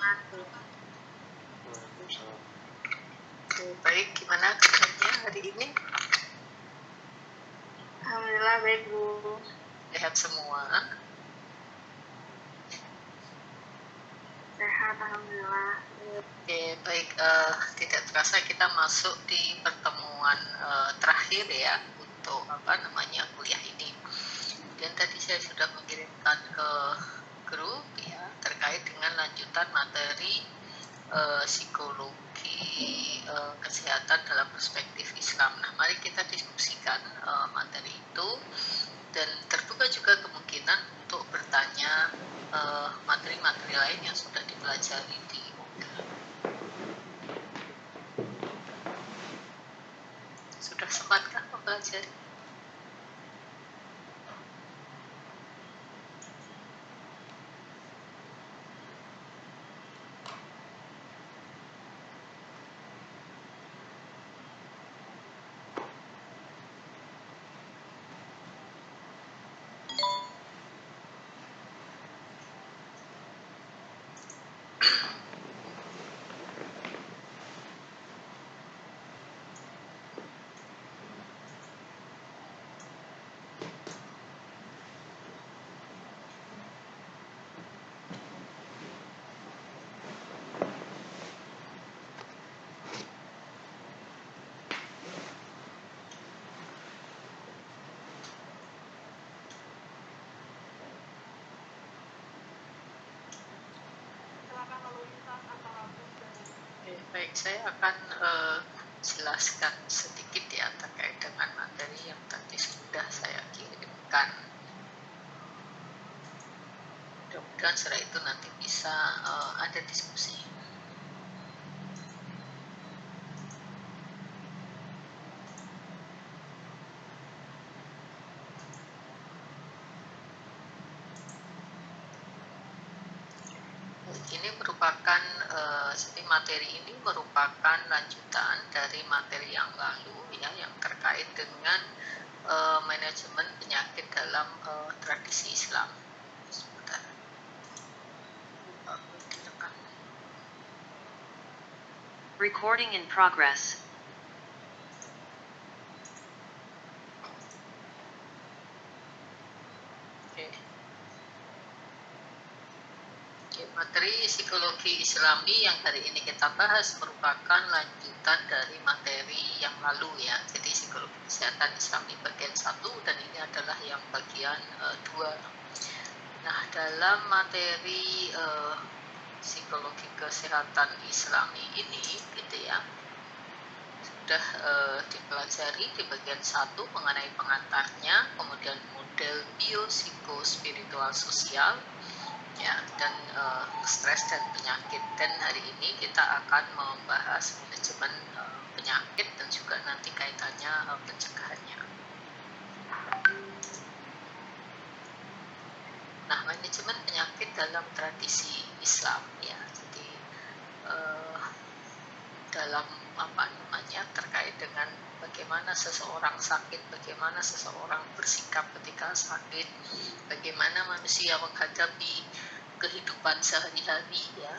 wabarakatuh. Waalaikumsalam. Oke, baik, gimana kabarnya hari ini? Alhamdulillah baik Bu. Sehat semua? Sehat alhamdulillah. Oke, baik. Tidak terasa kita masuk di pertemuan terakhir ya untuk kuliah ini. Dan tadi saya sudah mengirimkan ke grup ya terkait dengan lanjutan materi psikologi kesehatan dalam perspektif Islam. Nah, mari kita diskusikan materi itu dan terbuka juga kemungkinan untuk bertanya materi-materi lain yang sudah dipelajari di modul. Sudah sempatkah mempelajari? Baik, saya akan jelaskan sedikit ya terkait dengan materi yang tadi sudah saya kirimkan. Mudah-mudahan setelah itu nanti bisa ada diskusi. Ini merupakan jadi materi ini merupakan lanjutan dari materi yang lalu ya yang terkait dengan manajemen penyakit dalam tradisi Islam. Sebentar. Recording in progress. Materi psikologi Islami yang hari ini kita bahas merupakan lanjutan dari materi yang lalu ya. Jadi psikologi kesehatan Islami bagian 1 dan ini adalah yang bagian 2. Nah, dalam materi psikologi kesehatan Islami ini gitu ya sudah dipelajari di bagian 1 mengenai pengantarnya, kemudian model biopsikospiritual sosial ya dan stres dan penyakit. Dan hari ini kita akan membahas manajemen penyakit dan juga nanti kaitannya pencegahannya. Nah, manajemen penyakit dalam tradisi Islam ya. Jadi dalam terkait dengan bagaimana seseorang sakit, bagaimana seseorang bersikap ketika sakit, bagaimana manusia menghadapi kehidupan sehari-hari ya.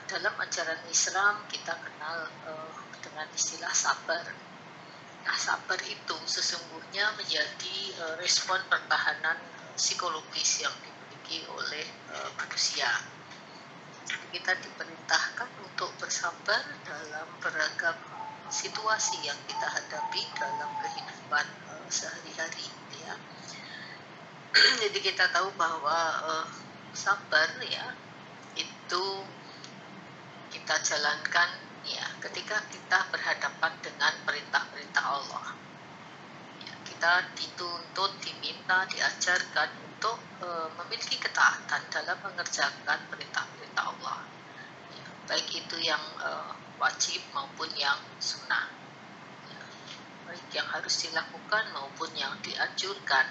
Dalam ajaran Islam kita kenal dengan istilah sabar. Nah, sabar itu sesungguhnya menjadi respon pertahanan psikologis yang dimiliki oleh manusia. Kita diperintahkan untuk bersabar dalam beragam situasi yang kita hadapi dalam kehidupan sehari-hari ya. Jadi kita tahu bahwa sabar ya itu kita jalankan ya ketika kita berhadapan dengan perintah-perintah Allah ya, kita dituntut, diminta, diajarkan untuk memiliki ketaatan dalam mengerjakan perintah-perintah Allah ya, baik itu yang wajib maupun yang sunnah ya, baik yang harus dilakukan maupun yang dianjurkan.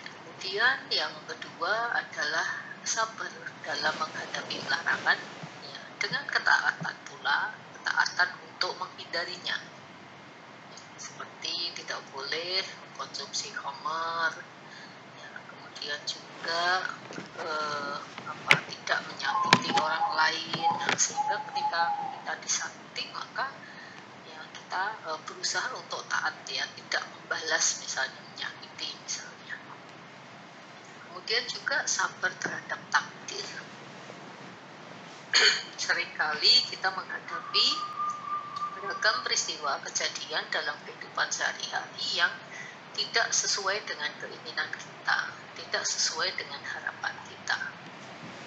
Kemudian yang kedua adalah sabar dalam menghadapi larangan ya, dengan ketaatan pula, ketaatan untuk menghindarinya ya, seperti tidak boleh mengkonsumsi khamar ya, kemudian juga ketika kita disakiti, maka ya kita berusaha untuk taat ya, tidak membalas misalnya menyakiti misalnya. Kemudian juga sabar terhadap takdir. Seringkali kita menghadapi beragam peristiwa kejadian dalam kehidupan sehari-hari yang tidak sesuai dengan keinginan kita, tidak sesuai dengan harapan kita.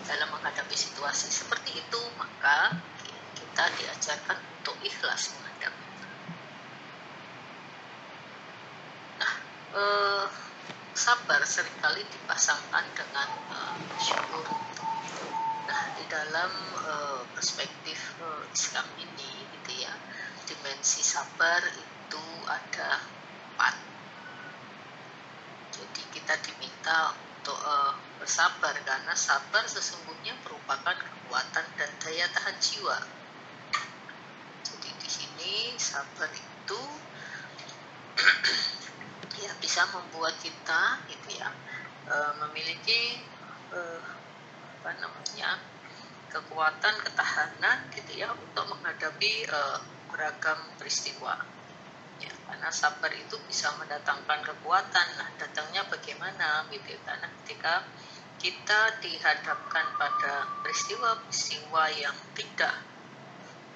Dalam menghadapi situasi seperti itu, maka kita diajarkan untuk ikhlas menghadapinya. Nah, sabar seringkali dipasangkan dengan syukur. Nah, di dalam perspektif Islam ini, gitu ya, dimensi sabar itu ada 4. Jadi kita diminta untuk bersabar, karena sabar sesungguhnya merupakan kekuatan dan daya tahan jiwa. Jadi di sini sabar itu ya bisa membuat kita gitu ya memiliki kekuatan ketahanan gitu ya untuk menghadapi beragam peristiwa. Ya, karena sabar itu bisa mendatangkan kekuatan. Nah, datangnya bagaimana gitu? Karena ketika kita dihadapkan pada peristiwa-peristiwa yang tidak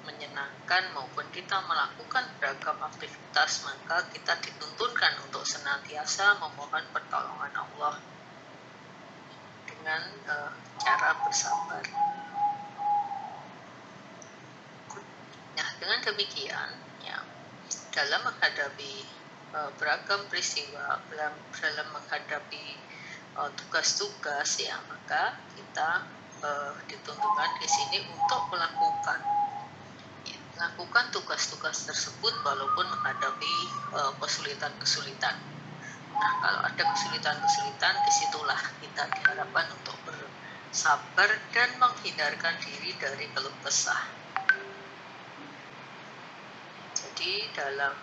menyenangkan maupun kita melakukan beragam aktivitas, maka kita dituntunkan untuk senantiasa memohon pertolongan Allah dengan cara bersabar. Nah, dengan demikian ya, dalam menghadapi beragam peristiwa, dalam menghadapi tugas-tugas ya, maka kita ditentukan di sini untuk melakukan tugas-tugas tersebut walaupun menghadapi kesulitan-kesulitan. Nah, kalau ada kesulitan-kesulitan, disitulah kita diharapkan untuk bersabar dan menghindarkan diri dari keluh kesah. Jadi dalam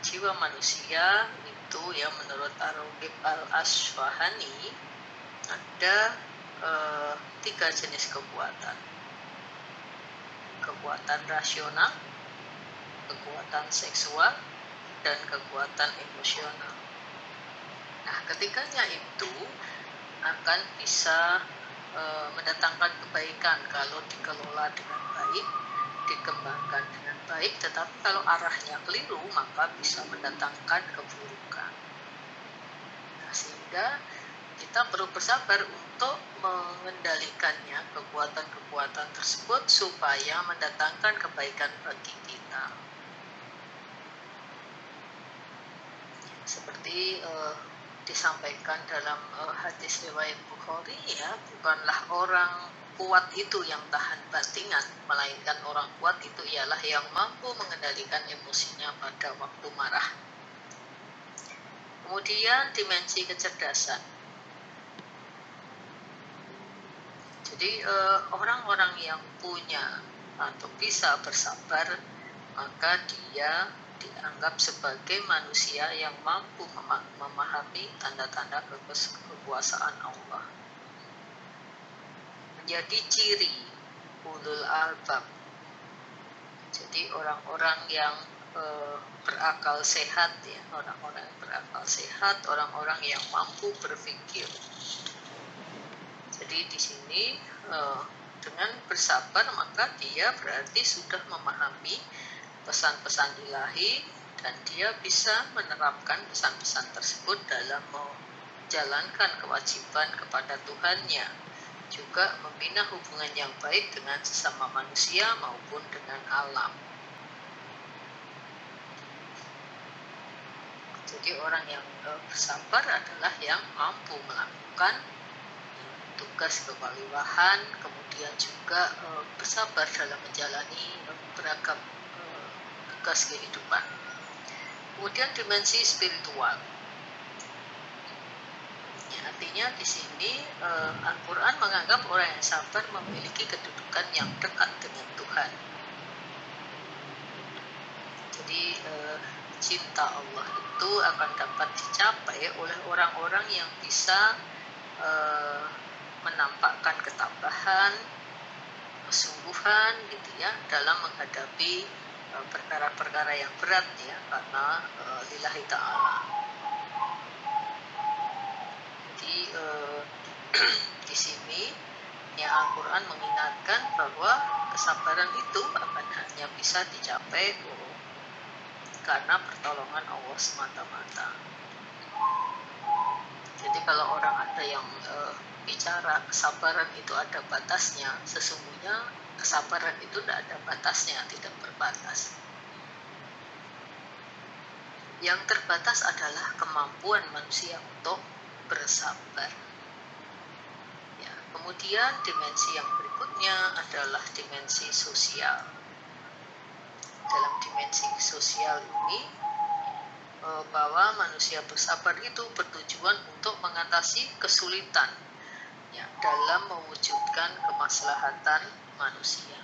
jiwa manusia itu ya, menurut Ar-Raghib Al-Asfahani ada 3 jenis kekuatan. Kekuatan rasional, kekuatan seksual, dan kekuatan emosional. Nah, ketiganya itu akan bisa mendatangkan kebaikan kalau dikelola dengan baik, dikembangkan dengan baik, tetapi kalau arahnya keliru maka bisa mendatangkan keburukan. Nah, sehingga kita perlu bersabar untuk mengendalikannya, kekuatan-kekuatan tersebut, supaya mendatangkan kebaikan bagi kita. Seperti disampaikan dalam hadis riwayat Bukhari ya, bukanlah orang kuat itu yang tahan bantingan, melainkan orang kuat itu ialah yang mampu mengendalikan emosinya pada waktu marah. Kemudian dimensi kecerdasan. Jadi orang-orang yang punya atau bisa bersabar, maka dia dianggap sebagai manusia yang mampu memahami tanda-tanda kekuasaan Allah. Menjadi ciri ulul albab. Jadi orang-orang yang berakal sehat ya, orang-orang yang berakal sehat, orang-orang yang mampu berpikir. Jadi di sini dengan bersabar maka dia berarti sudah memahami pesan-pesan ilahi dan dia bisa menerapkan pesan-pesan tersebut dalam menjalankan kewajiban kepada Tuhannya, juga membina hubungan yang baik dengan sesama manusia maupun dengan alam. Jadi orang yang bersabar adalah yang mampu melakukan tugas kewaliwahan, kemudian juga bersabar dalam menjalani beragam tugas kehidupan. Kemudian dimensi spiritual. Ya, artinya di sini Al-Quran menganggap orang yang sabar memiliki kedudukan yang dekat dengan Tuhan. Jadi cinta Allah itu akan dapat dicapai oleh orang-orang yang bisa menampakkan ketabahan, kesungguhan gitu ya dalam menghadapi perkara-perkara yang berat ya, karena lillahi ta'ala. Jadi di sini ya Al-Quran mengingatkan bahwa kesabaran itu akan hanya bisa dicapai karena pertolongan Allah semata-mata. Jadi kalau orang ada yang bicara kesabaran itu ada batasnya, sesungguhnya kesabaran itu tidak ada batasnya, tidak berbatas. Yang terbatas adalah kemampuan manusia untuk bersabar. Ya, kemudian dimensi yang berikutnya adalah dimensi sosial. Dalam dimensi sosial ini bahwa manusia bersabar itu bertujuan untuk mengatasi kesulitan ya, dalam mewujudkan kemaslahatan manusia.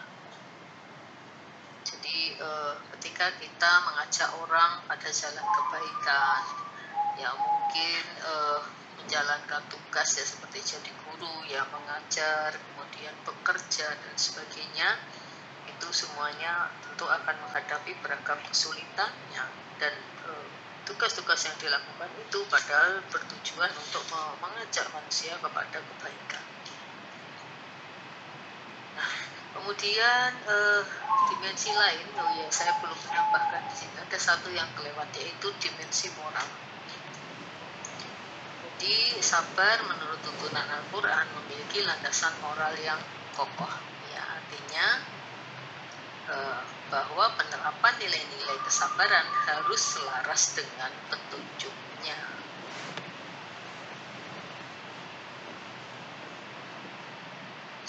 Jadi ketika kita mengajak orang pada jalan kebaikan, ya mungkin menjalankan tugas ya seperti jadi guru, ya mengajar, kemudian bekerja dan sebagainya, itu semuanya tentu akan menghadapi beragam kesulitan ya, dan tugas-tugas yang dilakukan itu padahal bertujuan untuk mengajak manusia kepada kebaikan. Nah, kemudian dimensi lain, ya saya belum menambahkan di sini, ada satu yang kelewat yaitu dimensi moral. Jadi sabar menurut tuntunan Al-Quran memiliki landasan moral yang kokoh. Ya, artinya bahwa penerapan nilai-nilai kesabaran harus selaras dengan petunjuknya.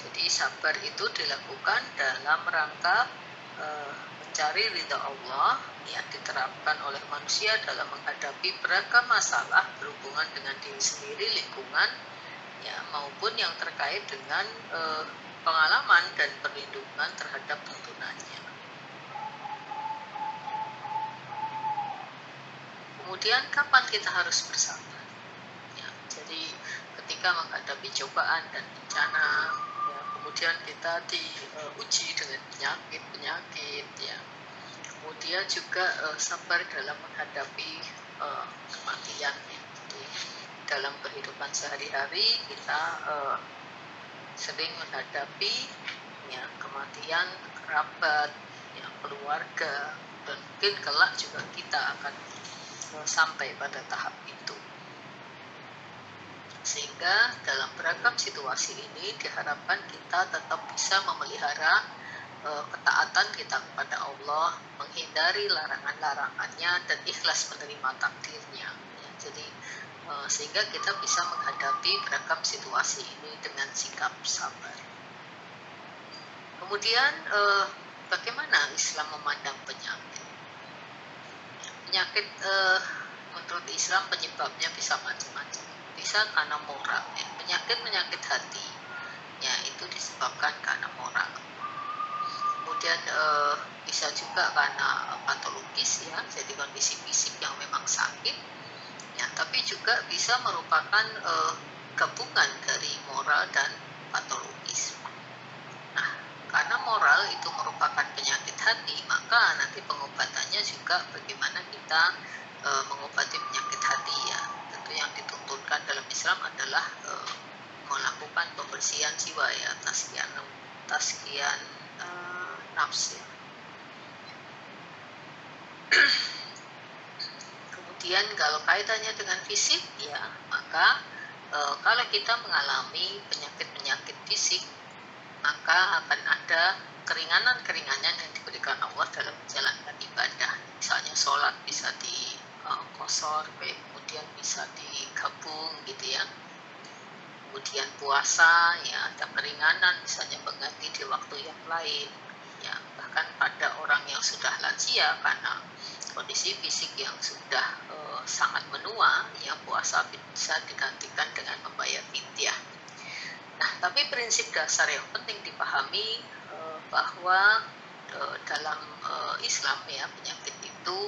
Jadi sabar itu dilakukan dalam rangka mencari ridha Allah yang diterapkan oleh manusia dalam menghadapi beragam masalah berhubungan dengan diri sendiri, lingkungan, ya maupun yang terkait dengan pengalaman dan perlindungan terhadap tuntunannya. Kemudian kapan kita harus bersabar? Ya, jadi ketika menghadapi cobaan dan bencana, ya, kemudian kita diuji dengan penyakit, ya. Kemudian juga sabar dalam menghadapi kematian. Ya. Jadi dalam kehidupan sehari-hari kita sering menghadapi ya kematian kerabat, ya keluarga, dan mungkin kelak juga kita akan sampai pada tahap itu. Sehingga dalam beragam situasi ini diharapkan kita tetap bisa memelihara ketaatan kita kepada Allah, menghindari larangan-larangannya, dan ikhlas menerima takdirnya. Ya, jadi sehingga kita bisa menghadapi beragam situasi ini dengan sikap sabar. Kemudian bagaimana Islam memandang penyakit? Penyakit menurut Islam penyebabnya bisa macam-macam. Bisa karena moral, ya. Penyakit hati, ya itu disebabkan karena moral. Kemudian bisa juga karena patologis, ya, jadi kondisi fisik yang memang sakit. Ya, tapi juga bisa merupakan gabungan dari moral dan patologis. Nah, karena moral itu merupakan penyakit hati, maka nanti pengobatannya juga bagaimana kita mengobati penyakit hati ya. Tentu yang dituntunkan dalam Islam adalah melakukan pembersihan jiwa ya, tazkiyah nafs ya. Kemudian kalau kaitannya dengan fisik ya, maka kalau kita mengalami penyakit-penyakit fisik, maka akan ada keringanan-keringanan yang diberikan Allah dalam menjalankan ibadah. Misalnya sholat bisa dikosor, kemudian bisa digabung gitu ya. Kemudian puasa ya ada keringanan, misalnya mengganti di waktu yang lain. Ya, bahkan pada orang yang sudah lansia karena kondisi fisik yang sudah sangat menua, ya puasa bisa digantikan dengan membayar fidyah. Nah, tapi prinsip dasar yang penting dipahami bahwa dalam Islam ya penyakit itu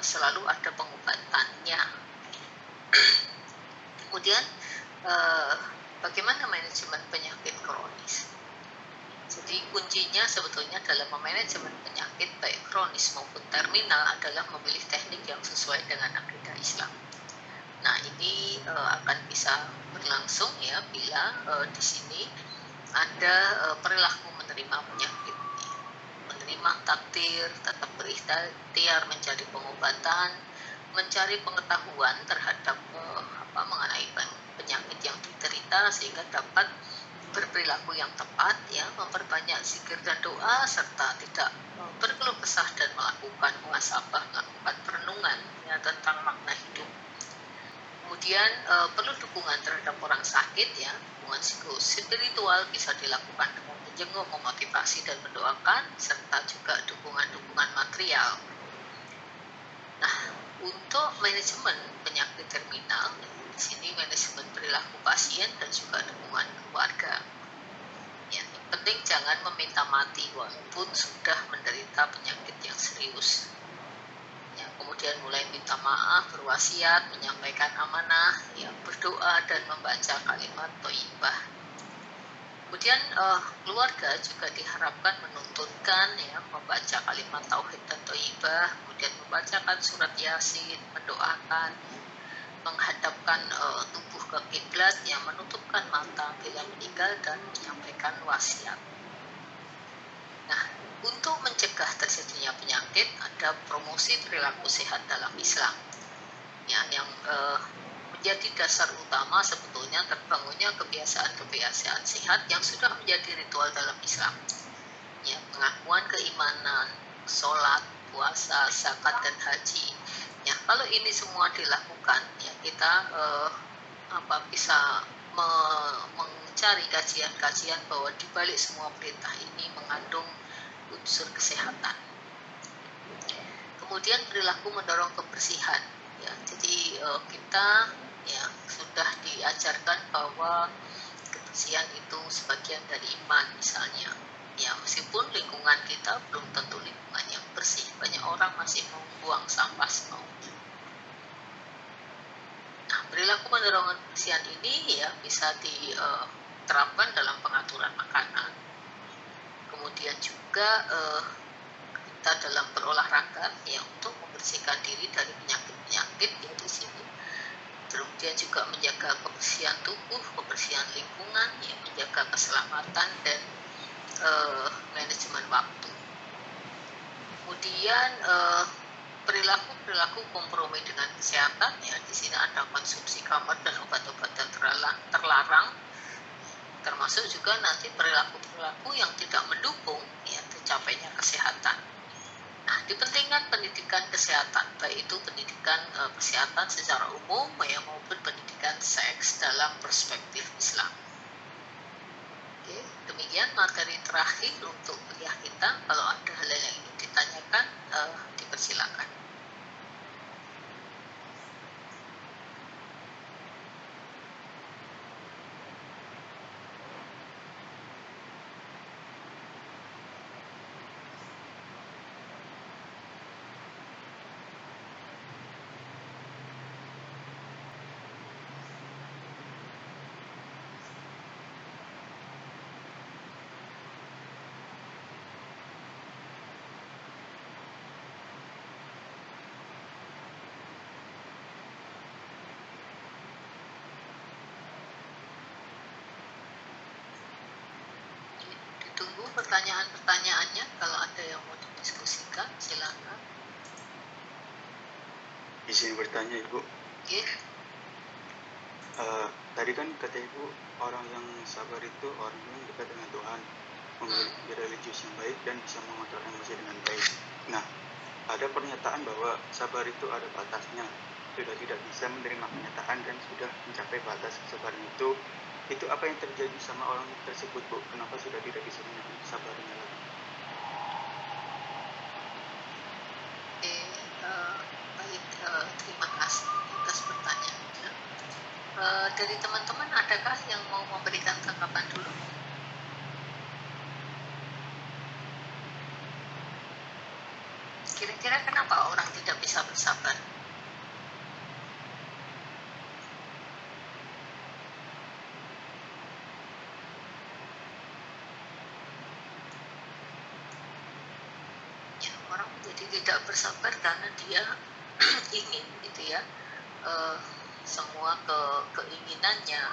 selalu ada pengobatannya. Kemudian bagaimana manajemen penyakit kronis? Jadi kuncinya sebetulnya dalam memanajemen penyakit baik kronis maupun terminal adalah memilih teknik yang sesuai dengan akidah Islam. Nah, ini akan bisa berlangsung ya bila di sini ada perilaku menerima penyakit, menerima takdir, tetap berikhtiar mencari pengobatan, mencari pengetahuan terhadap mengenai penyakit yang diderita sehingga dapat berperilaku yang tepat, ya, memperbanyak zikir dan doa serta tidak berkeluh kesah dan melakukan muhasabah, melakukan perenungan ya tentang makna hidup. Kemudian perlu dukungan terhadap orang sakit, ya, dukungan psikospiritual bisa dilakukan dengan menjenguk, memotivasi dan mendoakan serta juga dukungan material. Nah, untuk manajemen penyakit terminal, di sini manajemen perilaku pasien dan juga dukungan keluarga. Ya, yang penting jangan meminta mati walaupun sudah menderita penyakit yang serius. Ya, kemudian mulai minta maaf, berwasiat, menyampaikan amanah, ya, berdoa dan membaca kalimat thayyibah. Kemudian keluarga juga diharapkan menuntunkan, ya, membaca kalimat tauhid dan thayyibah, kemudian membacakan surat Yasin, mendoakan, menghadapkan tubuh ke kiblat, yang menutupkan mata bila meninggal dan menyampaikan wasiat. Nah, untuk mencegah terjadinya penyakit ada promosi perilaku sehat dalam Islam, ya, yang menjadi dasar utama sebetulnya terbangunnya kebiasaan-kebiasaan sehat yang sudah menjadi ritual dalam Islam. Ya, pengakuan keimanan, sholat, puasa, zakat dan haji. Ya, kalau ini semua dilakukan, ya, kita bisa mencari kajian-kajian bahwa di balik semua perintah ini mengandung unsur kesehatan. Kemudian perilaku mendorong kebersihan. Ya, jadi kita, ya, sudah diajarkan bahwa kebersihan itu sebagian dari iman misalnya. Ya, meskipun lingkungan kita belum tentu lingkungan yang bersih, banyak orang masih membuang sampah semaunya. Nah, perilaku mendorong kebersihan ini, ya, bisa diterapkan dalam pengaturan makanan. Kemudian juga kita dalam berolahraga, ya, untuk membersihkan diri dari penyakit-penyakit, ya, di sini. Kemudian juga menjaga kebersihan tubuh, kebersihan lingkungan, ya, menjaga keselamatan dan manajemen waktu. Kemudian perilaku kompromi dengan kesehatan, ya, di sini ada konsumsi kamar dan obat-obatan terlarang, termasuk juga nanti perilaku-perilaku yang tidak mendukung, ya, tercapainya kesehatan. Nah, dipentingkan pendidikan kesehatan, baik itu pendidikan kesehatan secara umum, ya, maupun pendidikan seks dalam perspektif Islam. Oke, demikian materi terakhir untuk kuliah kita. Kalau ada hal yang ingin ditanyakan, dipersilakan. Ditunggu pertanyaan-pertanyaannya. Kalau ada yang mau didiskusikan, silakan. Izin bertanya, Ibu. Oke. Tadi kan kata Ibu, orang yang sabar itu orang yang dekat dengan Tuhan, memiliki religius yang baik dan bisa mengontrol emosi dengan baik. Nah, ada pernyataan bahwa sabar itu ada batasnya, sudah tidak bisa menerima kenyataan dan sudah mencapai batas kesabaran itu apa yang terjadi sama orang tersebut, Bu? Kenapa sudah tidak bisa menerima kesabarannya lagi? Baik, terima kasih atas pertanyaannya. Dari teman-teman adakah yang mau memberikan tanggapan dulu? Kira-kira kenapa orang tidak bisa bersabar? orang menjadi tidak bersabar karena dia ingin gitu ya, semua keinginannya,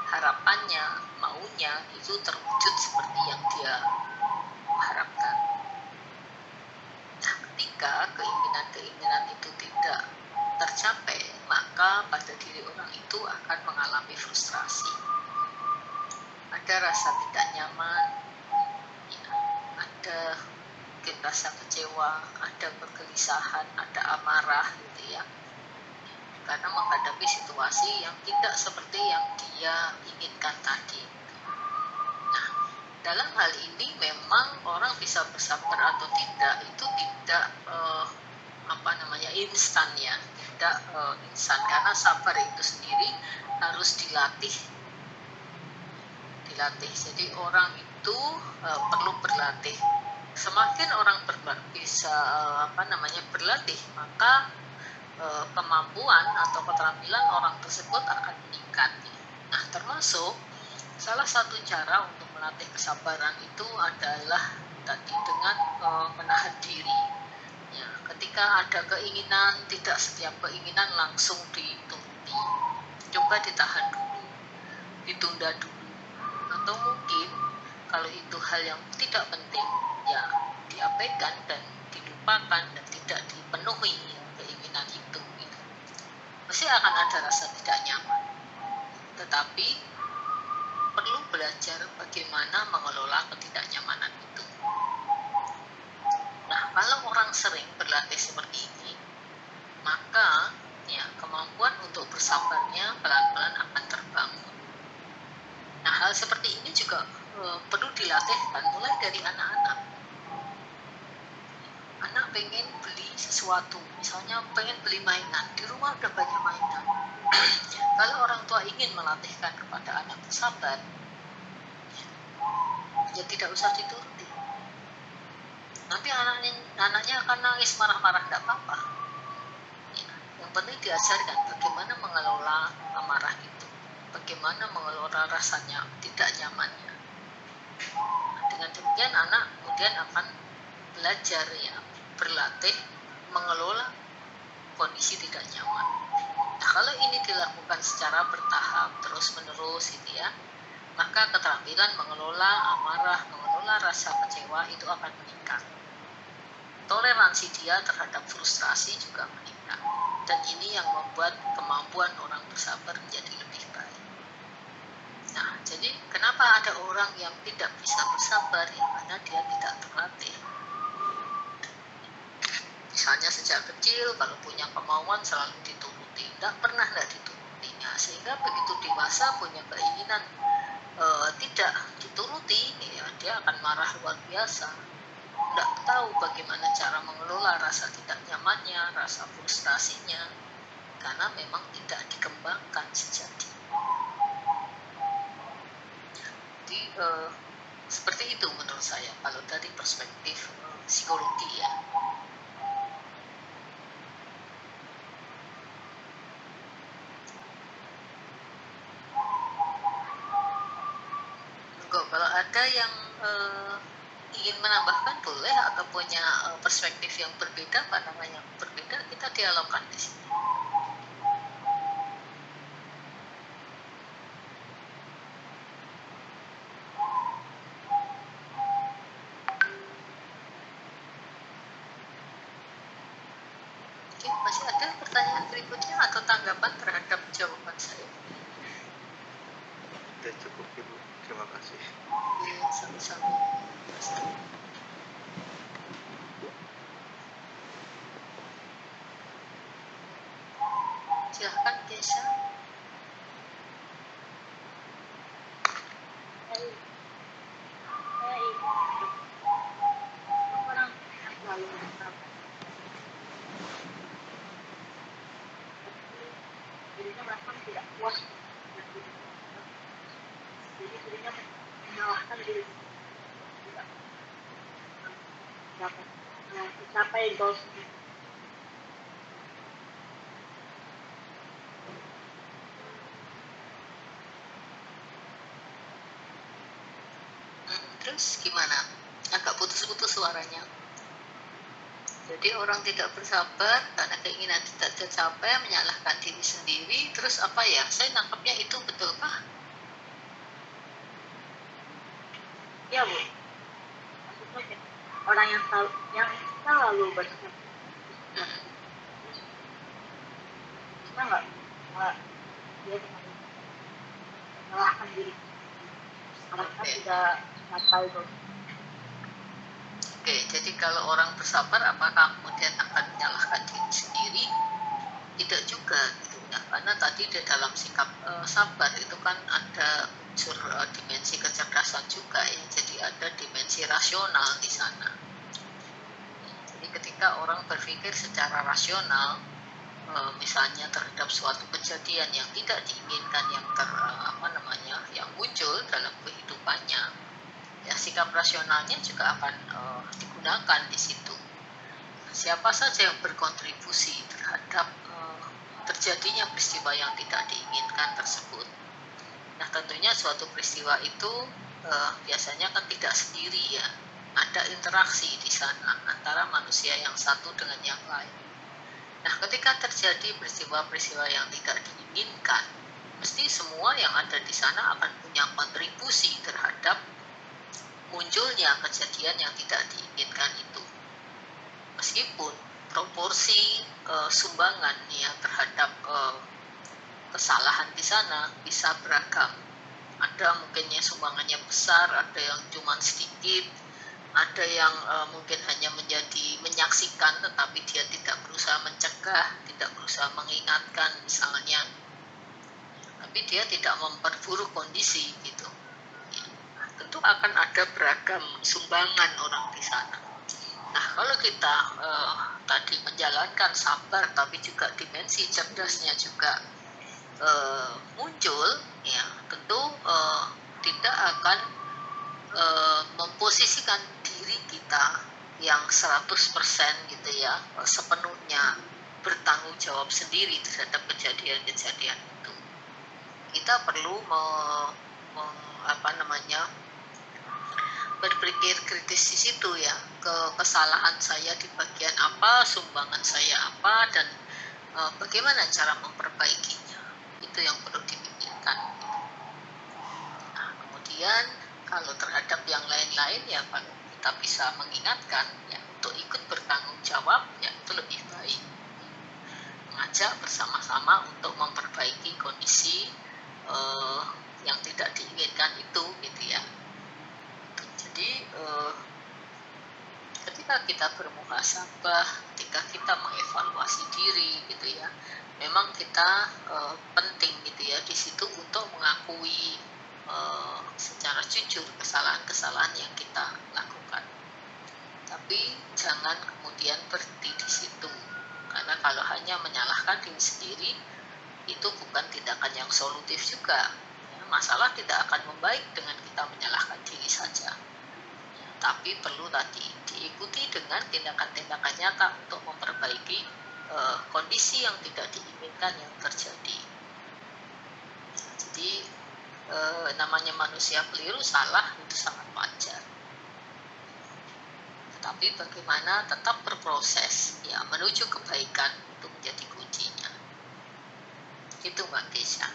harapannya, maunya itu terwujud seperti yang dia harapkan. Nah, ketika keinginan-keinginan itu tidak tercapai, maka pada diri orang itu akan mengalami frustrasi. Ada rasa tidak nyaman, ya, ada mungkin rasa kecewa, ada kegelisahan, ada amarah gitu ya, karena menghadapi situasi yang tidak seperti yang dia inginkan tadi. Nah, dalam hal ini memang orang bisa bersabar atau tidak itu tidak instan ya, tidak instan, karena sabar itu sendiri harus dilatih. Jadi orang itu perlu berlatih. Semakin orang bisa berlatih, maka kemampuan atau keterampilan orang tersebut akan meningkat. Nah, termasuk salah satu cara untuk melatih kesabaran itu adalah tadi dengan menahan diri. Ya, ketika ada keinginan, tidak setiap keinginan langsung dituruti. Coba ditahan dulu, ditunda dulu. Atau mungkin kalau itu hal yang tidak penting, ya diabaikan dan dilupakan dan tidak dipenuhi keinginan itu. Pasti akan ada rasa tidak nyaman. Tetapi perlu belajar bagaimana mengelola ketidaknyamanan itu. Nah, kalau orang sering berlatih seperti ini, maka ya kemampuan untuk bersabarnya pelan-pelan akan terbangun. Nah, hal seperti ini juga perlu dilatihkan mulai dari anak-anak. Anak pengen beli sesuatu, misalnya pengen beli mainan, di rumah udah banyak mainan. Ya, kalau orang tua ingin melatihkan kepada anak bersabar, ya tidak usah dituruti. Nanti anaknya akan nangis, marah-marah, tidak apa-apa. Ya, yang penting diajarkan bagaimana mengelola amarah itu, bagaimana mengelola rasanya tidak nyamannya. Dengan demikian anak kemudian akan belajar ya, berlatih mengelola kondisi tidak nyaman. Nah, kalau ini dilakukan secara bertahap terus-menerus gitu ya, maka keterampilan mengelola amarah, mengelola rasa kecewa itu akan meningkat. Toleransi dia terhadap frustrasi juga meningkat. Dan ini yang membuat kemampuan orang bersabar menjadi lebih baik. Nah, jadi kenapa ada orang yang tidak bisa bersabar? Ya, karena dia tidak terlatih. Misalnya sejak kecil kalau punya kemauan selalu dituruti, tidak pernah diturutinya, sehingga begitu dewasa punya keinginan tidak dituruti, ya dia akan marah luar biasa. Tidak tahu bagaimana cara mengelola rasa tidak nyamannya, rasa frustasinya, karena memang tidak dikembangkan sejak dini. Jadi seperti itu menurut saya kalau dari perspektif psikologi ya. Kalau ada yang ingin menambahkan boleh, atau punya perspektif yang berbeda, pandangan yang berbeda, kita dialogkan di sini. Oke, masih ada pertanyaan berikutnya atau tanggapan terhadap jawaban saya? Sudah cukup Ibu, terima kasih. Ya, sama-sama. Silahkan Kesha. Orang yang selalu bersabar. Dirinya merasa tidak puas. Jadi dirinya menyalahkan diri. Tidak dapat mencapai goals. Terus gimana? Agak putus-putus suaranya. Jadi orang tidak bersabar karena keinginan tidak tercapai, menyalahkan diri sendiri. Terus apa ya? Saya nangkapnya itu betulkah? Ya Bu, maksudnya kayak orang yang selalu bersikap kita nggak dia dengan menyalahkan diri karena kita Oke. tidak mencapai goal. Oke, jadi kalau orang bersabar, apakah kemudian akan menyalahkan diri sendiri? Tidak juga, gitu ya. Karena tadi di dalam sikap sabar itu kan ada unsur dimensi kecerdasan juga ya. Jadi ada dimensi rasional di sana. Jadi ketika orang berpikir secara rasional, misalnya terhadap suatu kejadian yang tidak diinginkan yang muncul dalam kehidupannya, ya sikap rasionalnya juga akan digunakan di situ. Siapa saja yang berkontribusi terhadap terjadinya peristiwa yang tidak diinginkan tersebut. Nah, tentunya suatu peristiwa itu biasanya kan tidak sendiri ya. Ada interaksi di sana antara manusia yang satu dengan yang lain. Nah, ketika terjadi peristiwa-peristiwa yang tidak diinginkan, mesti semua yang ada di sana akan punya kontribusi terhadap munculnya kejadian yang tidak diinginkan itu. Meskipun proporsi sumbangan ya terhadap kesalahan di sana bisa beragam. Ada mungkin yang sumbangannya besar, ada yang cuma sedikit, ada yang mungkin hanya menyaksikan tetapi dia tidak berusaha mencegah, tidak berusaha mengingatkan misalnya, tapi dia tidak memperburuk kondisi gitu. Ya, tentu akan ada beragam sumbangan orang di sana. Nah, kalau kita tadi menjalankan sabar tapi juga dimensi cerdasnya juga muncul, ya tentu tidak akan memposisikan diri kita yang 100% gitu ya, sepenuhnya bertanggung jawab sendiri terhadap kejadian-kejadian itu. Kita perlu berpikir kritis di situ ya, kesalahan saya di bagian apa, sumbangan saya apa, dan bagaimana cara memperbaikinya. Itu yang perlu dipikirkan. Nah, kemudian kalau terhadap yang lain-lain ya kalau kita bisa mengingatkan ya untuk ikut bertanggung jawab ya itu lebih baik. Mengajak bersama-sama untuk memperbaiki kondisi yang tidak diinginkan itu gitu ya. Jadi ketika kita bermuhasabah, ketika kita mengevaluasi diri gitu ya, memang kita penting gitu ya di situ untuk mengakui secara jujur kesalahan-kesalahan yang kita lakukan. Tapi jangan kemudian berhenti di situ, karena kalau hanya menyalahkan diri sendiri itu bukan tindakan yang solutif juga. Masalah tidak akan membaik dengan kita menyalahkan diri saja. Tapi perlu tadi diikuti dengan tindakan-tindakan nyata untuk memperbaiki kondisi yang tidak diinginkan yang terjadi. Jadi namanya manusia keliru, salah itu sangat wajar. Tetapi bagaimana tetap berproses ya menuju kebaikan itu menjadi kuncinya. Itu Mbak Kesha.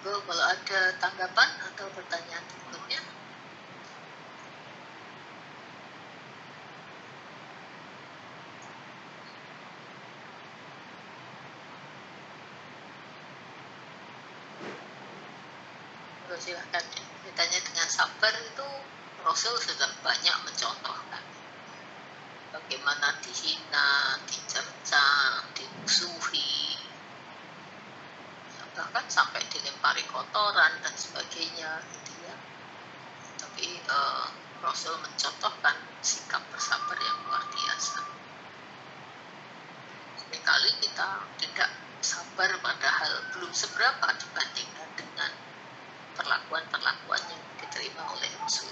Kalau ada tanggapan atau pertanyaan berikutnya. Silahkan ya. Ditanya dengan sabar itu Rasul sudah banyak mencontohkan bagaimana dihina, dicerca, dimusuhi, bahkan sampai dilempari kotoran dan sebagainya gitu ya. Tapi Rasul mencontohkan sikap bersabar yang luar biasa. Seringkali kita tidak sabar padahal belum seberapa dibandingkan dengan perlakuan-perlakuan yang diterima oleh Rasul.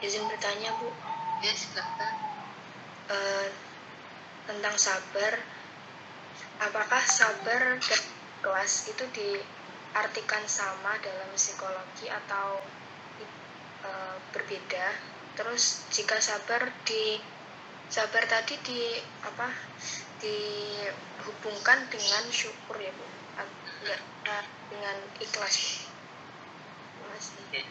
izin bertanya Bu. Ya silahkan. Tentang sabar, apakah sabar dan ikhlas itu diartikan sama dalam psikologi atau berbeda? Terus jika sabar tadi dihubungkan dengan syukur ya Bu, enggak dengan ikhlas. Oke.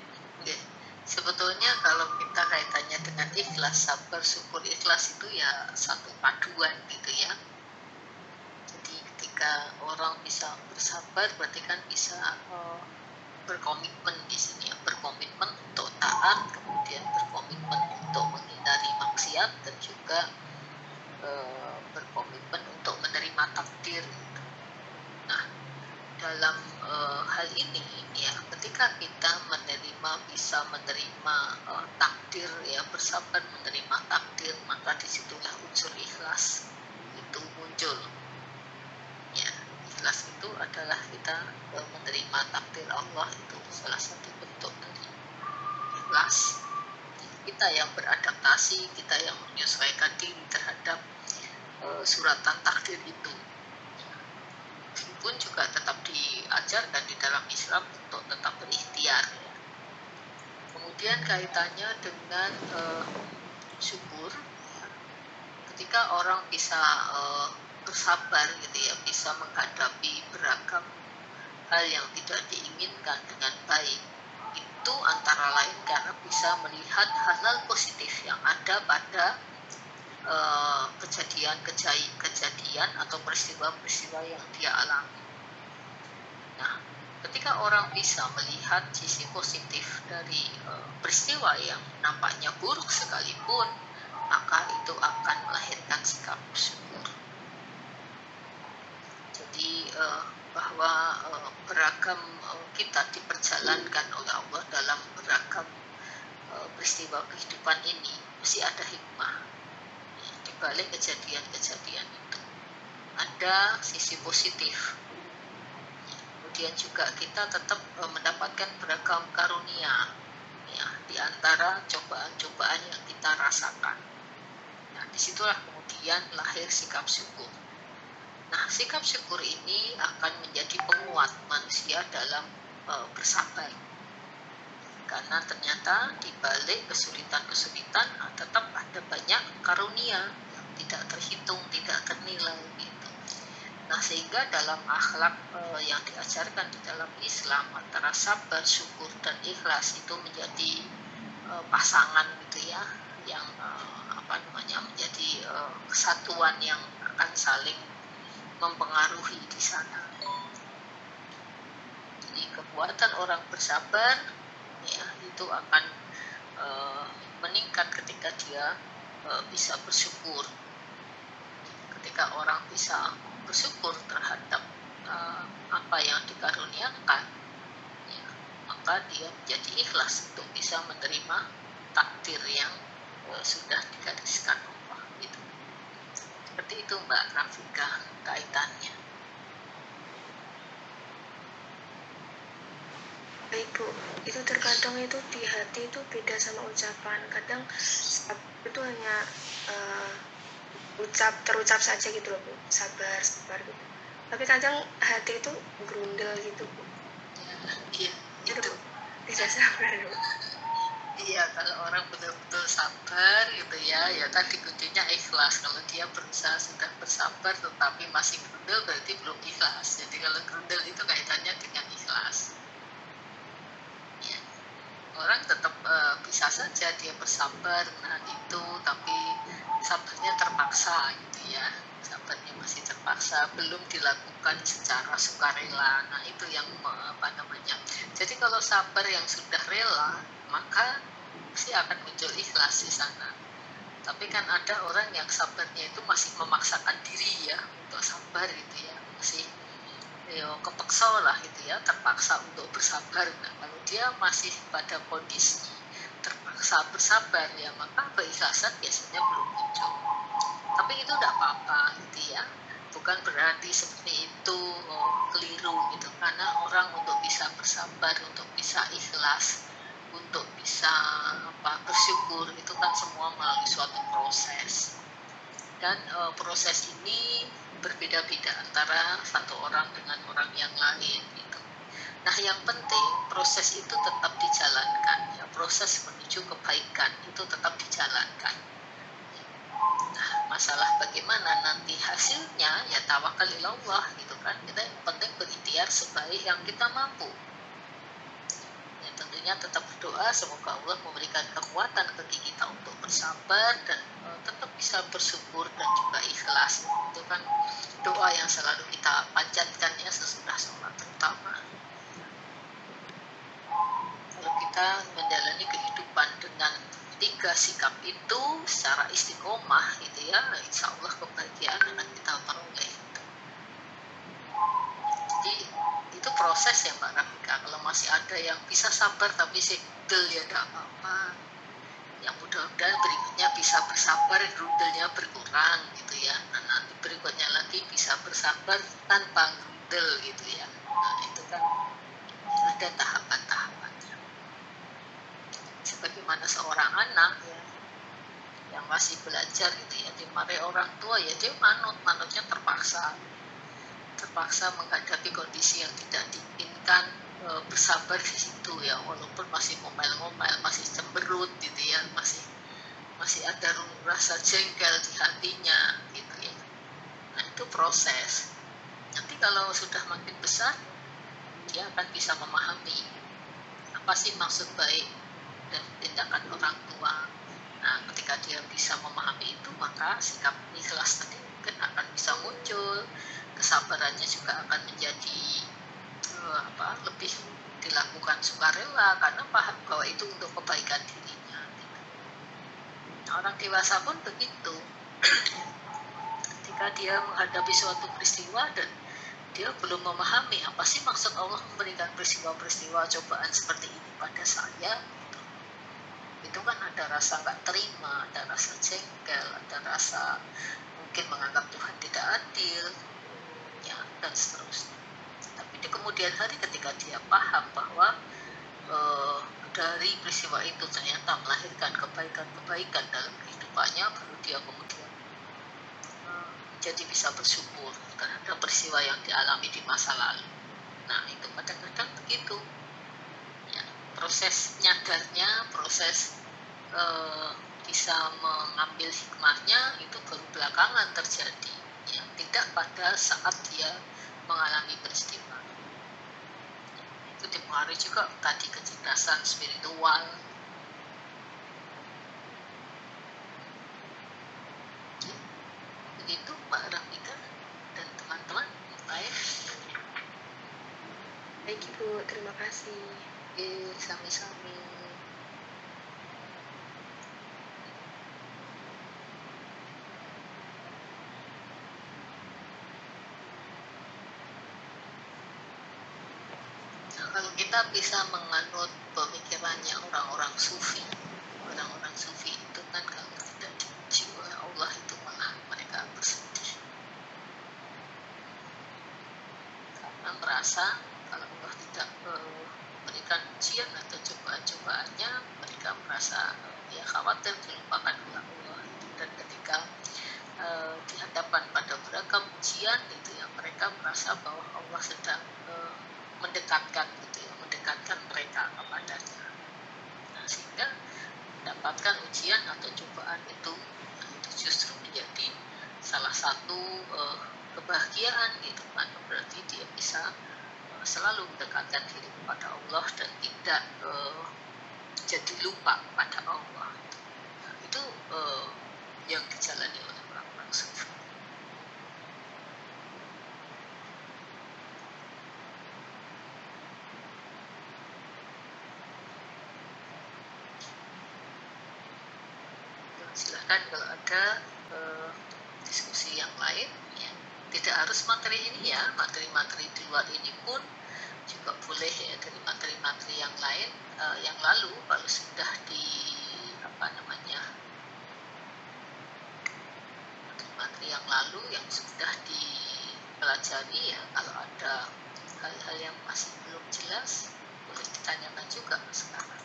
Sebetulnya kalau kita kaitannya dengan ikhlas, sabar, syukur, ikhlas itu ya satu paduan gitu ya. Jadi ketika orang bisa bersabar berarti kan bisa berkomitmen di sini ya, berkomitmen untuk taat, kemudian berkomitmen untuk menghindari maksiat dan juga berkomitmen untuk menerima takdir. Nah, dalam hal ini ya, ketika kita bisa menerima takdir ya, bersabar menerima takdir, maka disitulah unsur ikhlas itu muncul. Ya, ikhlas itu adalah kita menerima takdir Allah, itu salah satu bentuk dari ikhlas. Kita yang beradaptasi, kita yang menyesuaikan diri terhadap suratan takdir itu. Meskipun juga tetap diajarkan di dalam Islam untuk tetap berikhtiar ya. Kemudian kaitannya dengan syukur ya. Ketika orang bisa bersabar gitu ya, bisa menghadapi beragam hal yang tidak diinginkan dengan baik, itu antara lain karena bisa melihat hal-hal positif yang ada pada kejadian atau peristiwa-peristiwa yang dia alami. Nah, ketika orang bisa melihat sisi positif dari peristiwa yang nampaknya buruk sekalipun, maka itu akan melahirkan sikap syukur. Jadi bahwa beragam kita diperjalankan oleh Allah dalam beragam peristiwa kehidupan ini, mesti ada hikmah. Di balik kejadian-kejadian itu ada sisi positif. Kemudian juga kita tetap mendapatkan beragam karunia ya, di antara cobaan-cobaan yang kita rasakan. Nah, disitulah kemudian lahir sikap syukur. Nah, sikap syukur ini akan menjadi penguat manusia dalam bersabar. Karena ternyata di balik kesulitan-kesulitan tetap ada banyak karunia yang tidak terhitung, tidak ternilai gitu. Nah, sehingga dalam akhlak yang diajarkan di dalam Islam antara sabar, syukur, dan ikhlas itu menjadi pasangan gitu ya, yang menjadi kesatuan yang akan saling mempengaruhi di sana. Jadi kekuatan orang bersabar ya itu akan meningkat ketika dia bisa bersyukur. Ketika orang bisa bersyukur terhadap apa yang dikaruniakan ya, maka dia menjadi ikhlas untuk bisa menerima takdir yang sudah digariskan Allah gitu. Seperti itu Mbak Rafika kaitannya. Baik Bu, itu terkadang itu di hati itu beda sama ucapan. Kadang itu hanya terucap saja gitu loh Bu, sabar gitu. Tapi kadang hati itu berundel gitu Bu. Iya, itu tidak sabar Bu. Iya, kalau orang betul-betul sabar gitu ya tadi kuncinya ikhlas. Kalau dia berusaha sudah bersabar tetapi masih gerundel berarti belum ikhlas. Jadi kalau gerundel itu kaitannya dengan ikhlas. Ya, orang tetap bisa saja dia bersabar menahan itu, tapi sabarnya terpaksa gitu ya. Sabarnya masih terpaksa, belum dilakukan secara sukarela. Nah, itu yang Jadi kalau sabar yang sudah rela, maka pasti akan muncul ikhlas di sana. Tapi kan ada orang yang sabarnya itu masih memaksakan diri ya untuk sabar gitu ya, masih kepeksa lah gitu ya, terpaksa untuk bersabar. Nah, kalau dia masih pada kondisi terpaksa bersabar ya, maka keikhlasan biasanya belum muncul. Tapi itu tidak apa-apa gitu ya, bukan berarti seperti itu keliru gitu. Karena orang untuk bisa bersabar, untuk bisa ikhlas, untuk bisa bersyukur itu kan semua melalui suatu proses, dan proses ini berbeda-beda antara satu orang dengan orang yang lain gitu. Nah, yang penting proses itu tetap dijalankan ya, proses menuju kebaikan itu tetap dijalankan. Nah, masalah bagaimana nanti hasilnya ya tawakal ilallah gitu kan. Kita yang penting berikhtiar sebaik yang kita mampu. Ya, tentunya tetap berdoa semoga Allah memberikan kekuatan bagi kita untuk bersabar dan tetap bisa bersyukur dan juga ikhlas. Itu kan doa yang selalu kita panjatkan ya sesudah sholat terutama. Kalau kita menjalani kehidupan dengan 3 sikap itu secara istiqomah gitu ya, insya Allah kebahagiaan akan kita peroleh. Jadi itu proses ya Mbak Rafika. Kalau masih ada yang bisa sabar tapi segel ya tidak apa-apa. Yang mudah-mudahan berikutnya bisa bersabar, grundelnya berkurang gitu ya. Nah, nanti berikutnya lagi bisa bersabar tanpa grundel gitu ya. Nah, itu kan ada tahapan-tahapannya. Sebagaimana seorang anak ya, yang masih belajar gitu ya, dimarahi orang tua ya dia manutnya terpaksa menghadapi kondisi yang tidak diinginkan, bersabar di situ ya, walaupun masih ngomel-ngomel, masih cemberut gitu ya, masih ada rasa jengkel di hatinya gitu ya. Nah, itu proses. Nanti kalau sudah makin besar dia akan bisa memahami apa sih maksud baik dan tindakan orang tua. Nah, ketika dia bisa memahami itu, maka sikap ikhlas tadi mungkin akan bisa muncul, kesabarannya juga akan menjadi lebih dilakukan sukarela karena paham bahwa itu untuk kebaikan dirinya. Nah, orang dewasa pun begitu. Ketika dia menghadapi suatu peristiwa dan dia belum memahami apa sih maksud Allah memberikan peristiwa-peristiwa cobaan seperti ini pada saya, itu kan ada rasa nggak terima, ada rasa jengkel, ada rasa mungkin menganggap Tuhan tidak adil ya, dan seterusnya. Tapi di kemudian hari ketika dia paham bahwa dari peristiwa itu ternyata melahirkan kebaikan-kebaikan dalam kehidupannya, baru dia kemudian jadi bisa bersyukur terhadap peristiwa yang dialami di masa lalu. Nah, itu kadang-kadang begitu ya, proses nyadarnya, proses bisa mengambil hikmahnya itu baru belakangan terjadi ya, tidak pada saat dia mengalami peristiwa. Itu dipengaruhi juga tadi kecerdasan spiritual. Ya, begitu Mbak Rafika dan teman-teman lain. Baik Ibu, terima kasih. Sami-sami. Kalau kita bisa menganut pemikirannya orang-orang sufi itu kan kalau tidak diuji oleh Allah itu malah mereka bersedih karena merasa kalau Allah tidak memberikan ujian atau cobaan-cobaannya, mereka merasa ya khawatir dilupakan oleh Allah. Dan ketika dihadapkan pada beragam ujian itu ya, mereka merasa bahwa Allah sedang mendekatkan mereka kepadanya. Nah, sehingga mendapatkan ujian atau cobaan itu, nah, itu justru menjadi salah satu kebahagiaan gitu kan, berarti dia bisa selalu mendekatkan diri kepada Allah dan tidak jadi lupa pada Allah. Nah, itu yang dijalani oleh orang-orang sufi. Silahkan kalau ada diskusi yang lain ya, tidak harus materi ini ya, materi-materi di luar ini pun juga boleh ya, dari materi-materi yang lain yang lalu kalau sudah di materi yang lalu yang sudah dipelajari ya, kalau ada hal-hal yang masih belum jelas boleh ditanyakan juga sekarang.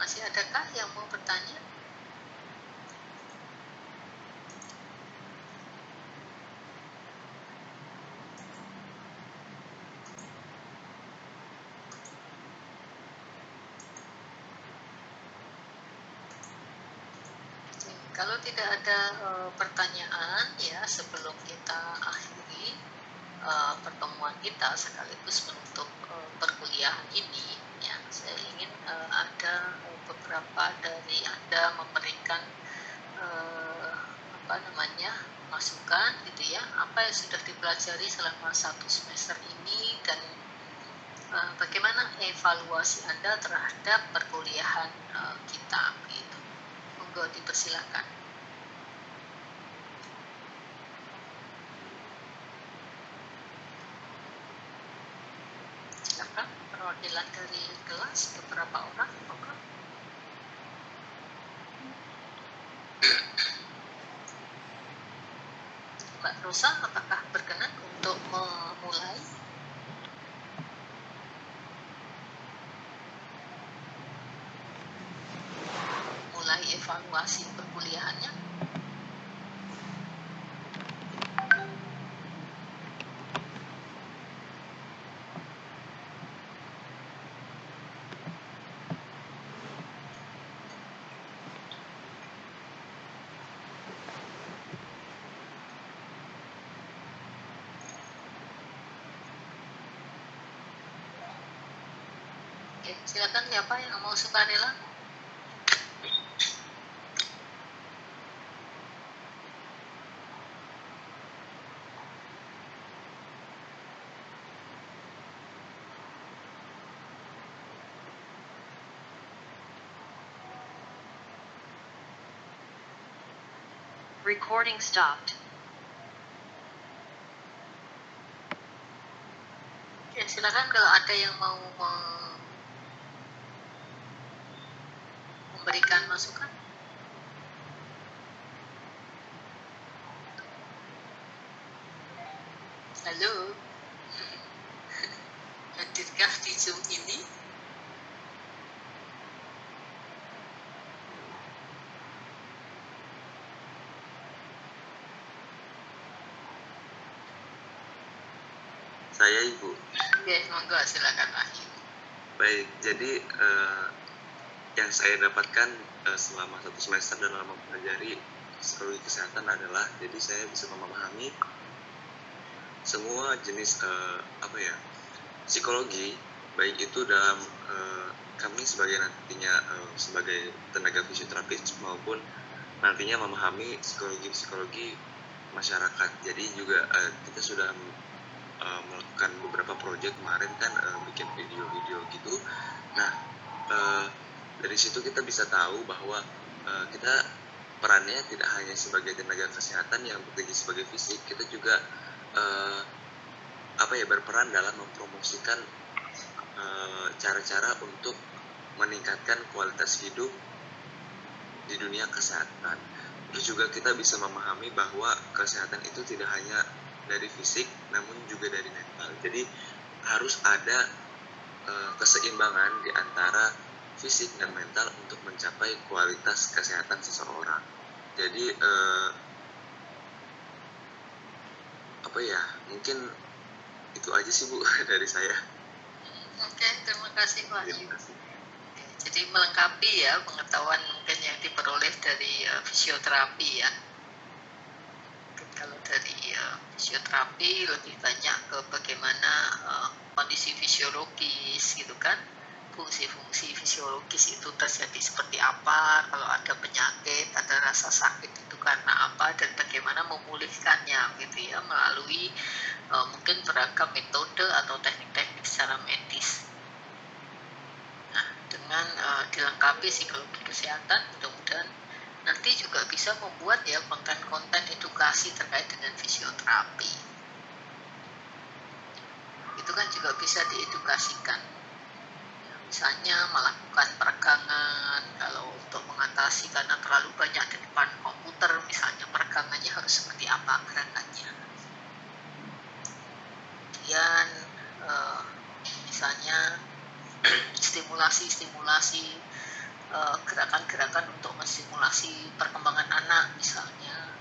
Masih adakah yang mau bertanya? Kalau tidak ada pertanyaan ya, sebelum kita akhiri pertemuan kita sekaligus menutup perkuliahan ini, ya, saya ingin ada beberapa dari Anda memberikan masukan gitu ya, apa yang sudah dipelajari selama 1 semester ini dan bagaimana evaluasi Anda terhadap perkuliahan kita gitu. Monggo dipersilakan. Silakan perwakilan dari kelas, beberapa orang, monggo. Mbak Rosa, apakah berkenan untuk memulai? Mulai evaluasi perkuliahannya? Oke, silakan siapa yang mau sukarela? Recording stopped. Oke, silakan kalau ada yang mau memberikan masukan. Halo, hadirkah di Zoom ini? Saya Ibu. Oke, monggo silakan Wahyu. Baik, jadi yang saya dapatkan selama 1 semester dalam mempelajari psikologi kesehatan adalah, jadi saya bisa memahami semua jenis psikologi, baik itu dalam kami sebagai nantinya sebagai tenaga fisioterapis maupun nantinya memahami psikologi masyarakat. Jadi juga kita sudah melakukan beberapa proyek kemarin kan, bikin video-video gitu. Nah, dari situ kita bisa tahu bahwa kita perannya tidak hanya sebagai tenaga kesehatan yang bekerja sebagai fisik, kita juga berperan dalam mempromosikan cara-cara untuk meningkatkan kualitas hidup di dunia kesehatan. Terus juga kita bisa memahami bahwa kesehatan itu tidak hanya dari fisik, namun juga dari mental. Jadi harus ada keseimbangan di antara fisik dan mental untuk mencapai kualitas kesehatan seseorang. Jadi mungkin itu aja sih Bu dari saya. Oke, terima kasih Wahyu. Terima kasih. Jadi melengkapi ya pengetahuan mungkin yang diperoleh dari fisioterapi ya. Mungkin kalau dari fisioterapi lebih banyak ke bagaimana kondisi fisiologis gitu kan, fungsi-fungsi fisiologis itu terjadi seperti apa, kalau ada penyakit, ada rasa sakit itu karena apa, dan bagaimana memulihkannya gitu ya, melalui mungkin beragam metode atau teknik-teknik secara medis. Nah, dengan dilengkapi psikologi kesehatan, mudah-mudahan nanti juga bisa membuat ya konten-konten edukasi terkait dengan fisioterapi. Itu kan juga bisa diedukasikan. Ya, misalnya melakukan peregangan, kalau untuk mengatasi karena terlalu banyak di depan komputer, misalnya peregangannya harus seperti apa gerakannya. Kemudian misalnya stimulasi gerakan-gerakan untuk menstimulasi perkembangan anak misalnya,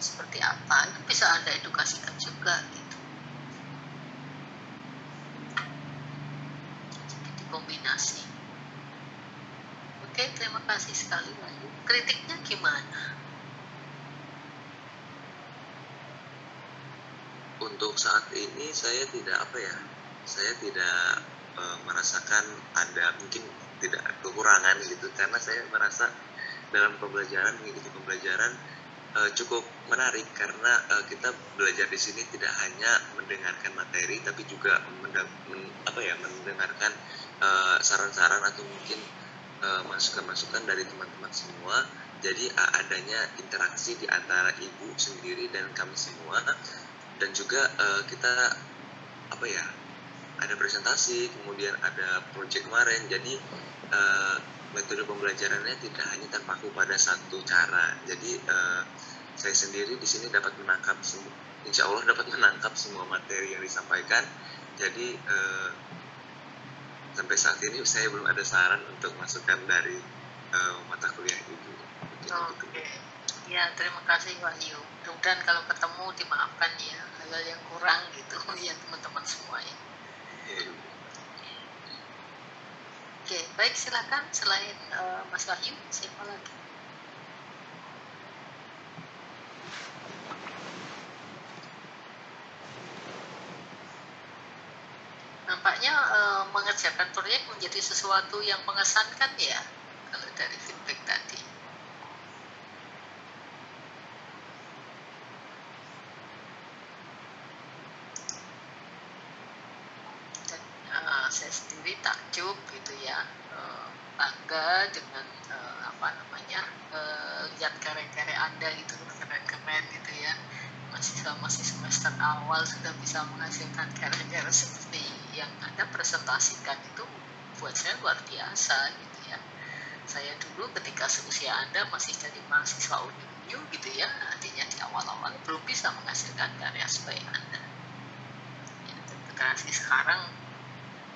seperti apa itu bisa Anda edukasikan juga gitu. Jadi dikombinasi. Oke, terima kasih sekali Wahyu. Kritiknya gimana? Untuk saat ini saya tidak merasakan ada mungkin tidak kekurangan gitu, karena saya merasa dalam mengikuti pembelajaran cukup menarik, karena kita belajar di sini tidak hanya mendengarkan materi tapi juga mendengarkan saran-saran atau mungkin masukan-masukan dari teman-teman semua. Jadi adanya interaksi di antara ibu sendiri dan kami semua, dan juga kita ada presentasi, kemudian ada project kemarin. Jadi metode pembelajarannya tidak hanya terpaku pada satu cara. Jadi saya sendiri di sini dapat menangkap insya Allah dapat menangkap semua materi yang disampaikan. Jadi sampai saat ini saya belum ada saran untuk masukan dari mata kuliah itu. Oke. Ya, terima kasih Wahyu. Mudah-mudahan kalau ketemu dimaafkan ya hal-hal yang kurang gitu ya teman-teman semua ya. Oke, baik, silakan. Selain Mas Wahyu, siapa lagi? Nampaknya mengerjakan proyek menjadi sesuatu yang mengesankan ya, kalau dari feedback tadi. Dan saya sendiri takjub gitu ya, bangga dengan lihat karya-karya Anda gitu, keren-keren gitu ya. Masih semester awal sudah bisa menghasilkan karya-karya seperti yang Anda presentasikan, itu buat saya luar biasa gitu ya. Saya dulu ketika seusia Anda masih jadi mahasiswa unyu gitu ya, artinya di awal-awal belum bisa menghasilkan karya sebaik Anda ya, dan generasi sekarang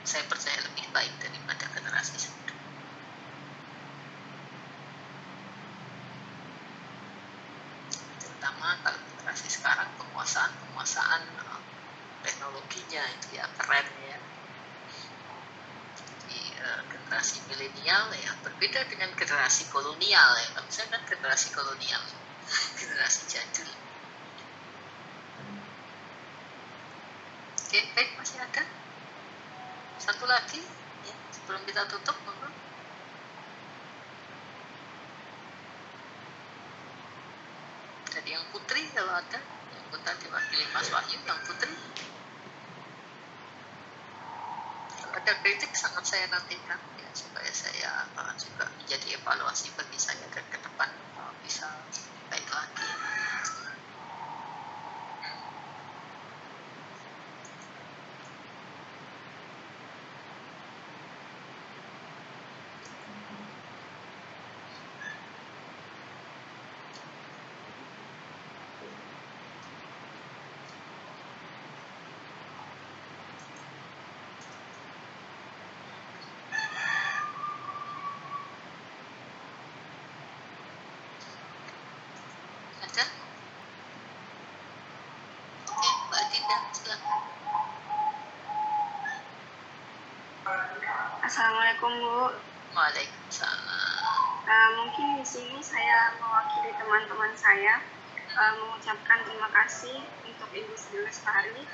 saya percaya lebih baik daripada generasi sebelumnya. Terutama kalau generasi sekarang penguasaan teknologinya itu ya keren ya. Jadi generasi milenial ya berbeda dengan generasi kolonial ya. Kalau saya kan generasi kolonial, generasi jadul. Oke, baik, masih ada satu lagi ya sebelum kita tutup. Jadi yang Putri kalau ada, yang tadi diwakili Mas Wahyu, yang Putri. Kalau ada kritik sangat saya nantikan ya, supaya saya juga menjadi evaluasi bagi saya dan ke depan bisa baik lagi. Ada? Oke, Mbak Dinda, silakan. Assalamualaikum Bu. Waalaikumsalam. Mungkin di sini saya mewakili teman-teman saya mengucapkan terima kasih untuk Ibu Sri Lestari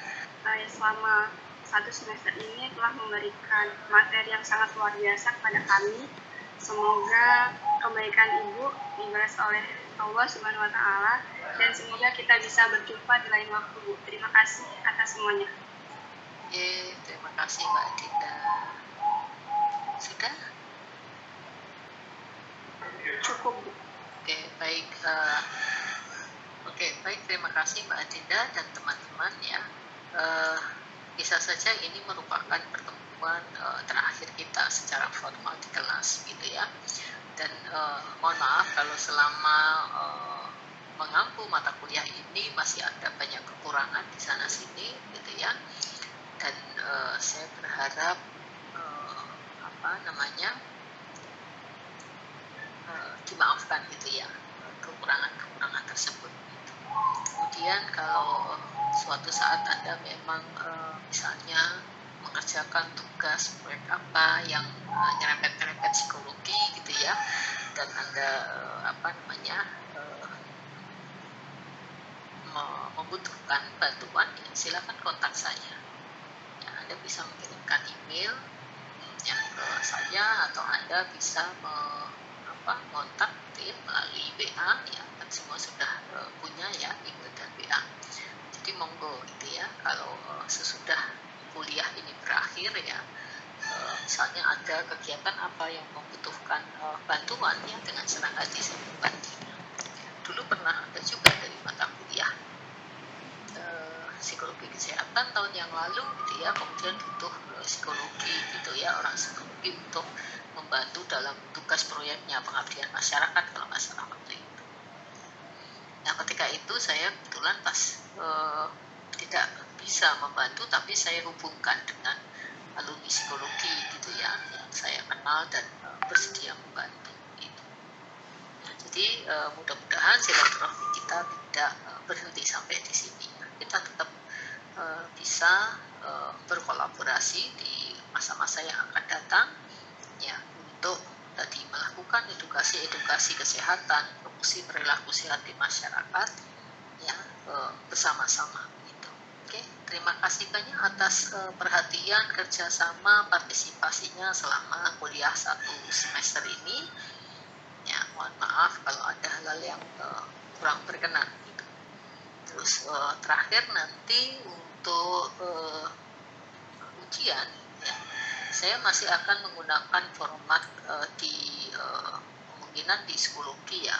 selama 1 semester ini telah memberikan materi yang sangat luar biasa kepada kami. Semoga kebaikan Ibu dibalas oleh Allah Subhanahu wa Ta'ala, dan semoga kita bisa berjumpa di lain waktu, Bu. Terima kasih atas semuanya. Terima kasih Mbak Dinda. Sudah? Cukup, Bu. Oke, baik. Baik, terima kasih Mbak Dinda dan teman-teman ya. Bisa saja ini merupakan pertemuan terakhir kita secara formal di kelas gitu ya. Dan mohon maaf kalau selama mengampu mata kuliah ini masih ada banyak kekurangan di sana sini gitu ya. Dan saya berharap dimaafkan gitu ya, kekurangan-kekurangan tersebut. Kemudian kalau suatu saat Anda memang misalnya mengerjakan tugas proyek apa yang nyerempet-nyerempet psikologi gitu ya, dan Anda membutuhkan bantuan, ya, silakan kontak saya. Ya, Anda bisa mengirimkan email ya ke saya, atau Anda bisa kontak gitu ya, melalui WA ya, kan semua sudah punya ya email dan WA. Jadi monggo gitu ya, kalau sesudah kuliah ini berakhir ya, misalnya ada kegiatan apa yang membutuhkan bantuan ya, dengan senang hati saya membantunya. Dulu pernah ada juga dari mata kuliah psikologi kesehatan tahun yang lalu gitu ya, kemudian butuh psikologi gitu ya, orang psikologi untuk membantu dalam tugas proyeknya pengabdian masyarakat kalau nggak salah waktu itu. Nah ketika itu saya kebetulan pas tidak bisa membantu, tapi saya hubungkan dengan alumni psikologi gitu ya, yang saya kenal dan bersedia membantu gitu. Nah, jadi mudah-mudahan silaturahmi kita tidak berhenti sampai di sini. Kita tetap bisa berkolaborasi di masa-masa yang akan datang ya, untuk tadi melakukan edukasi kesehatan, promosi perilaku sehat di masyarakat ya, bersama-sama gitu. Oke, terima kasih banyak atas perhatian, kerjasama, partisipasinya selama kuliah 1 semester ini. Ya, mohon maaf kalau ada hal-hal yang kurang berkenan gitu. Terus terakhir nanti untuk ujian ya, saya masih akan menggunakan format kemungkinan di psikologi ya,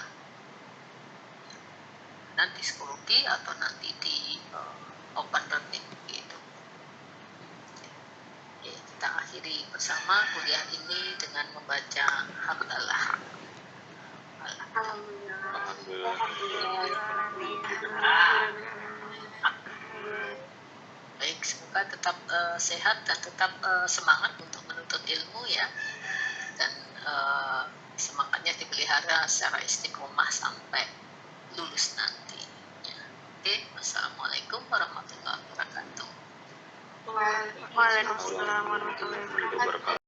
nanti psikologi atau nanti di open learning gitu. Oke, kita akhiri bersama kuliah ini dengan membaca hamdalah. Baik, semoga tetap sehat dan tetap semangat untuk menuntut ilmu ya, dan semangatnya dipelihara secara istiqomah sampai lulus nanti ya. Oke, wassalamualaikum warahmatullahi wabarakatuh. Waalaikumsalam warahmatullahi wabarakatuh.